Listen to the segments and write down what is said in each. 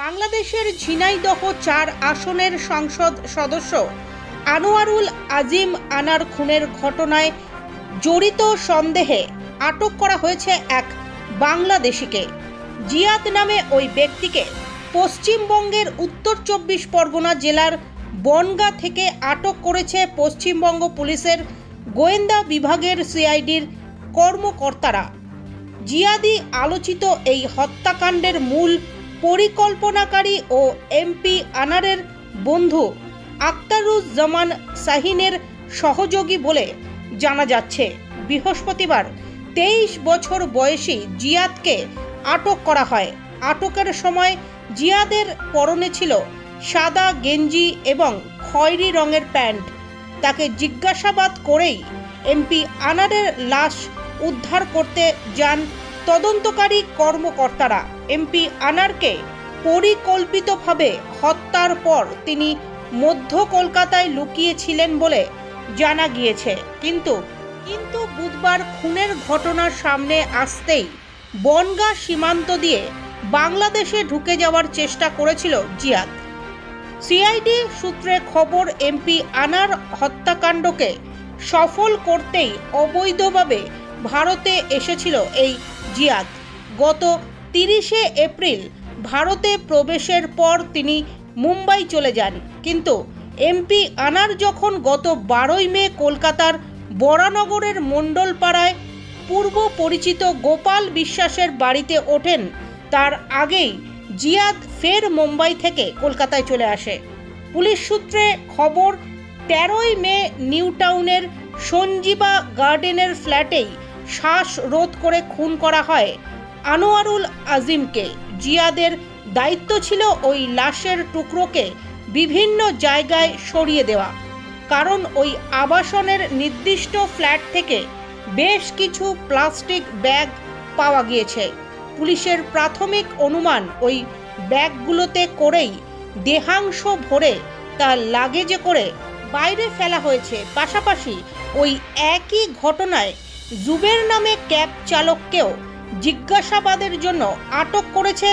বাংলাদেশের ঝিনাইদহ ৪ আসনের সংসদ সদস্য আনোয়ারুল আজিম আনার খুনের ঘটনায় জড়িত সন্দেহে আটক করা হয়েছে এক বাংলাদেশিকে। জিয়াদ নামে ওই ব্যক্তিকে পশ্চিমবঙ্গের উত্তর ২৪ পরগনা জেলার বনগাঁ থেকে আটক করেছে পশ্চিমবঙ্গ পুলিশের গোয়েন্দা বিভাগের সিআইডির কর্মকর্তারা। জিয়াদি আলোচিত এই হত্যাকাণ্ডের মূল পরিকল্পনাকারী ও এমপি আনারের বন্ধু আখতারুজ্জামান শাহিনের সহযোগী বলে জানা যাচ্ছে। বৃহস্পতিবার ২৩ বছর বয়সী জিয়াদকে আটক করা হয়। আটকের সময় জিয়াদের পরনে ছিল সাদা গেঞ্জি এবং খয়েরি রঙের প্যান্ট। তাকে জিজ্ঞাসাবাদ করেই এমপি আনারের লাশ উদ্ধার করতে যান তদন্তকারী কর্মকর্তারা। এমপি আনারকে পরিকল্পিতভাবে হত্যার পর তিনি মধ্য কলকাতায় লুকিয়েছিলেন বলে জানা গিয়েছে। কিন্তু বুধবার খুনের ঘটনা সামনে আসতেই বনগাঁ সীমান্ত দিয়ে বাংলাদেশে ঢুকে যাওয়ার চেষ্টা করেছিল জিয়াদ। সিআইডি সূত্রে খবর, এমপি আনার হত্যাকাণ্ডকে সফল করতেই অবৈধভাবে ভারতে এসেছিল এই জিয়াদ। গত ৩০শে এপ্রিল ভারতে প্রবেশের পর তিনি মুম্বাই চলে যান। কিন্তু এমপি আনার যখন গত ১২ই মে কলকাতার বরানগরের মণ্ডলপাড়ায় পূর্ব পরিচিত গোপাল বিশ্বাসের বাড়িতে ওঠেন, তার আগেই জিয়াদ ফের মুম্বাই থেকে কলকাতায় চলে আসে। পুলিশ সূত্রে খবর, ১৩ই মে নিউ টাউনের সঞ্জীবা গার্ডেনের ফ্ল্যাটেই শ্বাসরোধ করে খুন করা হয় আনোয়ারুল আজিমকে। জিয়াদের দায়িত্ব ছিল ওই লাশের টুকরোকে বিভিন্ন জায়গায় সরিয়ে দেওয়া, কারণ ওই আবাসনের নির্দিষ্ট ফ্ল্যাট থেকে বেশ কিছু প্লাস্টিক ব্যাগ পাওয়া গিয়েছে। পুলিশের প্রাথমিক অনুমান, ওই ব্যাগগুলোতে করেই দেহাংশ ভরে তার লাগেজে করে বাইরে ফেলা হয়েছে। পাশাপাশি ওই একই ঘটনায় জুবের নামে ক্যাব চালককেও জিজ্ঞাসাবাদের জন্য আটক করেছে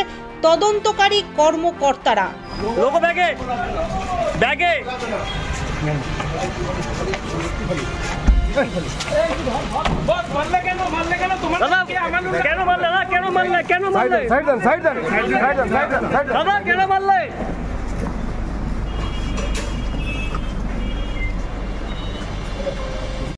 তদন্তকারী কর্মকর্তারা। কেন মারলে